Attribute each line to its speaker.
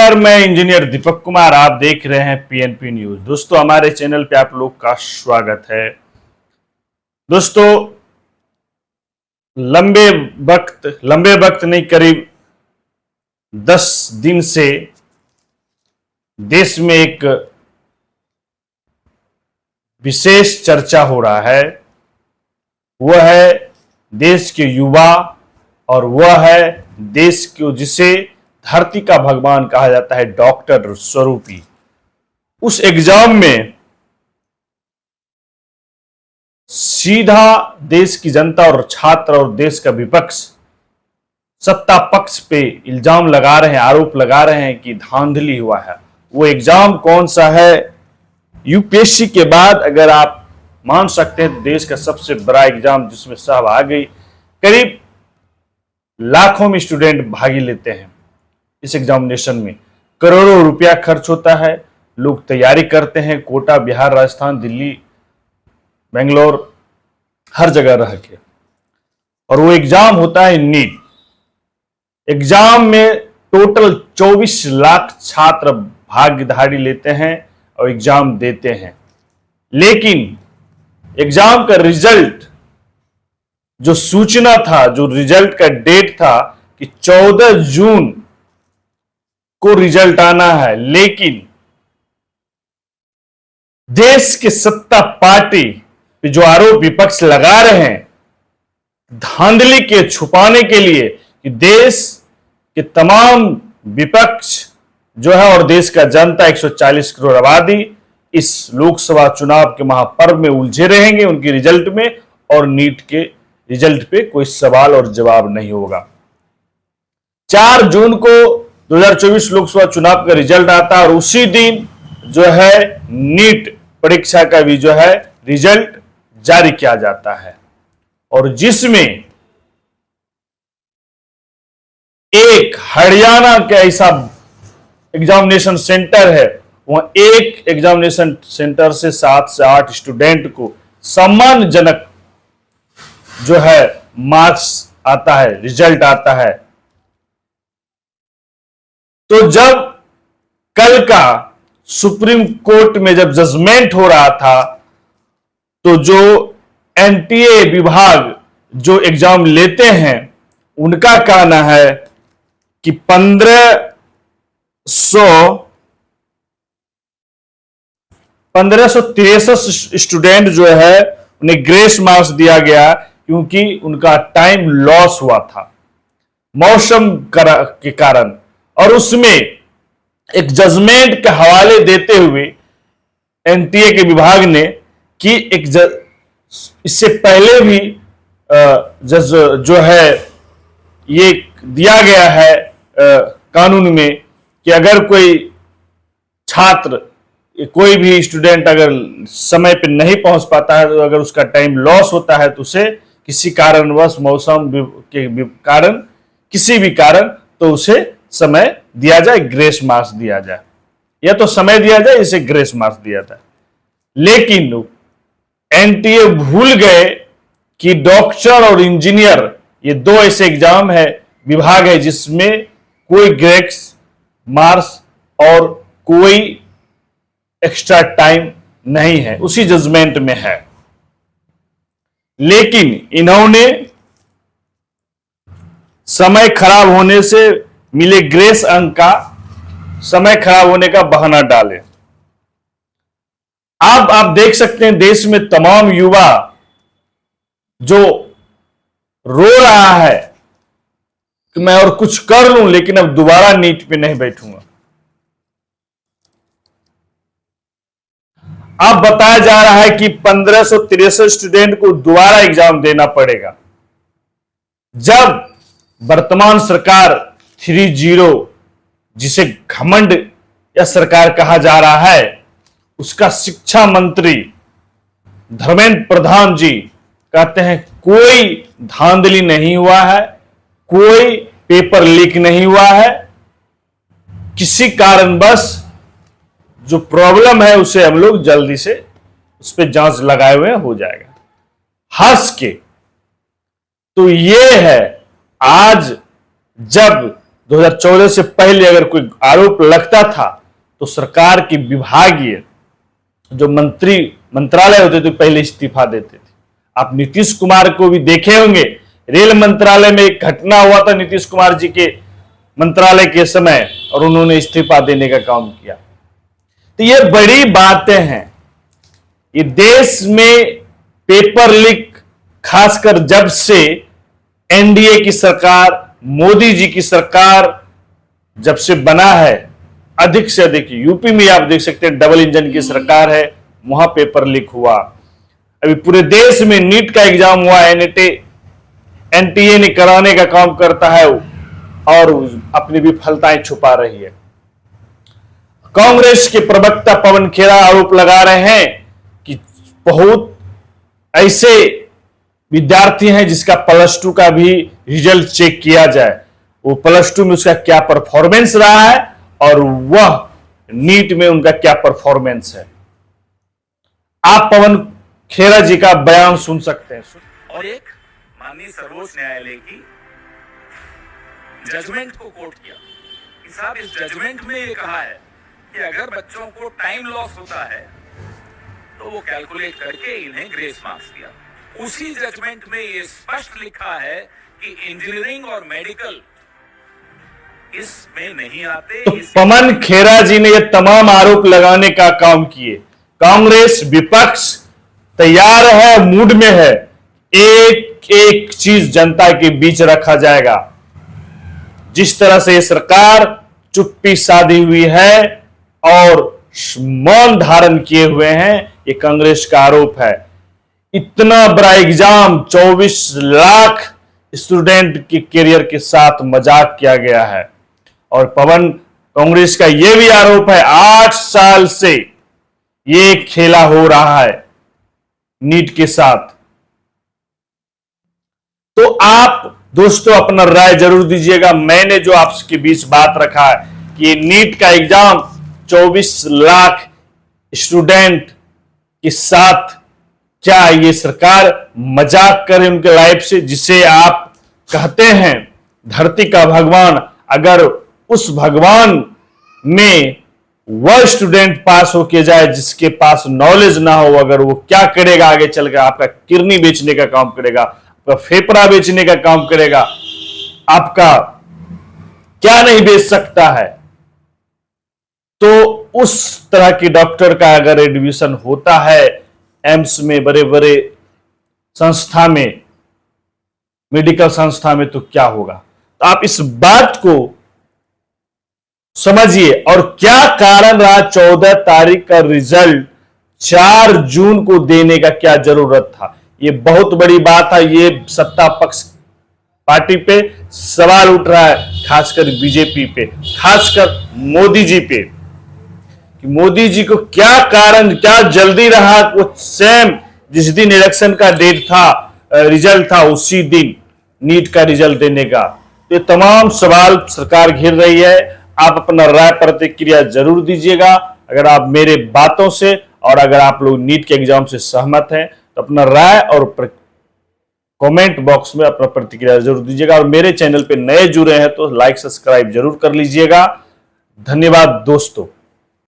Speaker 1: नमस्कार, मैं इंजीनियर दीपक कुमार। आप देख रहे हैं पीएनपी न्यूज। दोस्तों, हमारे चैनल पे आप लोग का स्वागत है। दोस्तों, लंबे वक्त नहीं, करीब 10 दिन से देश में एक विशेष चर्चा हो रहा है। वह है देश के युवा और वह है देश को जिसे धरती का भगवान कहा जाता है, डॉक्टर स्वरूपी। उस एग्जाम में सीधा देश की जनता और छात्र और देश का विपक्ष सत्ता पक्ष पे इल्जाम लगा रहे हैं, आरोप लगा रहे हैं कि धांधली हुआ है। वो एग्जाम कौन सा है? यूपीएससी के बाद अगर आप मान सकते हैं तो देश का सबसे बड़ा एग्जाम जिसमें सब आ गई, करीब लाखों में स्टूडेंट भागी लेते हैं। इस एग्जामिनेशन में करोड़ों रुपया खर्च होता है, लोग तैयारी करते हैं कोटा, बिहार, राजस्थान, दिल्ली, बेंगलोर, हर जगह रह के। और वो एग्जाम होता है नीट। एग्जाम में टोटल 24 लाख छात्र भाग्यधारी लेते हैं और एग्जाम देते हैं। लेकिन एग्जाम का रिजल्ट, जो सूचना था, जो रिजल्ट का डेट था कि 14 जून को रिजल्ट आना है, लेकिन देश के सत्ता पार्टी पे जो आरोप विपक्ष लगा रहे हैं धांधली के छुपाने के लिए कि देश के तमाम विपक्ष जो है और देश का जनता 140 करोड़ आबादी इस लोकसभा चुनाव के महापर्व में उलझे रहेंगे उनके रिजल्ट में, और नीट के रिजल्ट पे कोई सवाल और जवाब नहीं होगा। 4 जून को 2024 लोकसभा चुनाव का रिजल्ट आता है और उसी दिन जो है नीट परीक्षा का भी जो है रिजल्ट जारी किया जाता है, और जिसमें एक हरियाणा का ऐसा एग्जामिनेशन सेंटर है, वहां एक एग्जामिनेशन सेंटर से 7 से 8 स्टूडेंट को सम्मानजनक जो है मार्क्स आता है, रिजल्ट आता है। तो जब कल का सुप्रीम कोर्ट में जब जजमेंट हो रहा था, तो जो एनटीए विभाग जो एग्जाम लेते हैं उनका कहना है कि 1563 स्टूडेंट जो है उन्हें ग्रेस मार्क्स दिया गया, क्योंकि उनका टाइम लॉस हुआ था मौसम के कारण। और उसमें एक जजमेंट के हवाले देते हुए एनटीए के विभाग ने कि इससे पहले भी जज जो है ये दिया गया है कानून में कि अगर कोई छात्र, कोई भी स्टूडेंट अगर समय पे नहीं पहुंच पाता है, तो अगर उसका टाइम लॉस होता है तो उसे किसी कारणवश, मौसम के कारण, किसी भी कारण, तो उसे समय दिया जाए, ग्रेस मार्क्स दिया जाए, या तो समय दिया जाए, इसे ग्रेस मार्क्स दिया जाए। लेकिन एनटीए भूल गए कि डॉक्टर और इंजीनियर ये 2 ऐसे एग्जाम है, विभाग है जिसमें कोई ग्रेस मार्क्स और कोई एक्स्ट्रा टाइम नहीं है, उसी जजमेंट में है। लेकिन इन्होंने समय खराब होने से मिले ग्रेस अंक का समय खराब होने का बहाना डाले। अब आप देख सकते हैं देश में तमाम युवा जो रो रहा है कि मैं और कुछ कर लूं, लेकिन अब दोबारा नीट पे नहीं बैठूंगा। अब बताया जा रहा है कि 1563 स्टूडेंट को दोबारा एग्जाम देना पड़ेगा, जब वर्तमान सरकार 3-0 जिसे घमंड या सरकार कहा जा रहा है, उसका शिक्षा मंत्री धर्मेंद्र प्रधान जी कहते हैं कोई धांधली नहीं हुआ है, कोई पेपर लीक नहीं हुआ है, किसी कारणवश जो प्रॉब्लम है उसे हम लोग जल्दी से उस पर जांच लगाए हुए हो जाएगा। हंस के तो ये है आज जब 2014 से पहले अगर कोई आरोप लगता था तो सरकार के विभागीय जो मंत्रालय होते थे पहले इस्तीफा देते थे। आप नीतीश कुमार को भी देखे होंगे, रेल मंत्रालय में एक घटना हुआ था नीतीश कुमार जी के मंत्रालय के समय और उन्होंने इस्तीफा देने का काम किया। तो ये बड़ी बातें हैं। ये देश में पेपर लीक खासकर जब से एनडीए की सरकार, मोदी जी की सरकार जब से बना है, अधिक से अधिक यूपी में आप देख सकते हैं डबल इंजन की सरकार है, वहां पेपर लीक हुआ। अभी पूरे देश में नीट का एग्जाम हुआ, एनटीए ने कराने का काम करता है और अपनी विफलताएं छुपा रही है। कांग्रेस के प्रवक्ता पवन खेरा आरोप लगा रहे हैं कि बहुत ऐसे विद्यार्थी हैं जिसका +2 का भी रिजल्ट चेक किया जाए, वो +2 में उसका क्या परफॉर्मेंस रहा है और वह नीट में उनका क्या परफॉर्मेंस है। आप पवन खेरा जी का बयान सुन सकते हैं।
Speaker 2: और एक माननीय सर्वोच्च न्यायालय की जजमेंट को कोट किया कि साहब इस जजमेंट में ये कहा है कि अगर बच्चों को टाइम लॉस होता है तो वो कैलकुलेट करके इन्हें ग्रेस मार्क्स दिया। उसी जजमेंट में ये स्पष्ट लिखा है कि इंजीनियरिंग और मेडिकल इसमें नहीं आते।
Speaker 1: तो पवन खेरा जी ने ये तमाम आरोप लगाने का काम किए। कांग्रेस विपक्ष तैयार है, मूड में है, एक एक चीज जनता के बीच रखा जाएगा। जिस तरह से ये सरकार चुप्पी साधी हुई है और मौन धारण किए हुए हैं, ये कांग्रेस का आरोप है। इतना बड़ा एग्जाम 24 लाख स्टूडेंट के करियर के साथ मजाक किया गया है। और कांग्रेस का यह भी आरोप है 8 साल से ये खेला हो रहा है नीट के साथ। तो आप दोस्तों अपना राय जरूर दीजिएगा। मैंने जो आपके बीच बात रखा है कि ये नीट का एग्जाम 24 लाख स्टूडेंट के साथ क्या ये सरकार मजाक करे उनके लाइफ से, जिसे आप कहते हैं धरती का भगवान। अगर उस भगवान में वह स्टूडेंट पास होके जाए जिसके पास नॉलेज ना हो, अगर वो क्या करेगा आगे चलकर? आपका किडनी बेचने का काम करेगा, आपका फेफड़ा बेचने का काम करेगा, आपका क्या नहीं बेच सकता है। तो उस तरह के डॉक्टर का अगर एडमिशन होता है एम्स में, बड़े बड़े संस्था में, मेडिकल संस्था में, तो क्या होगा? तो आप इस बात को समझिए। और क्या कारण रहा 14 तारीख का रिजल्ट 4 जून को देने का क्या जरूरत था? ये बहुत बड़ी बात है। ये सत्ता पक्ष पार्टी पे सवाल उठ रहा है, खासकर बीजेपी पे, खासकर मोदी जी पे, कि मोदी जी को क्या कारण, क्या जल्दी रहा? वो सेम जिस दिन इलेक्शन का डेट था, रिजल्ट था, उसी दिन नीट का रिजल्ट देने का। तो ये तमाम सवाल सरकार घेर रही है। आप अपना राय प्रतिक्रिया जरूर दीजिएगा। अगर आप मेरे बातों से और अगर आप लोग नीट के एग्जाम से सहमत हैं तो अपना राय और कमेंट बॉक्स में अपना प्रतिक्रिया जरूर दीजिएगा। और मेरे चैनल पे नए जुड़े हैं तो लाइक सब्सक्राइब जरूर कर लीजिएगा। धन्यवाद दोस्तों।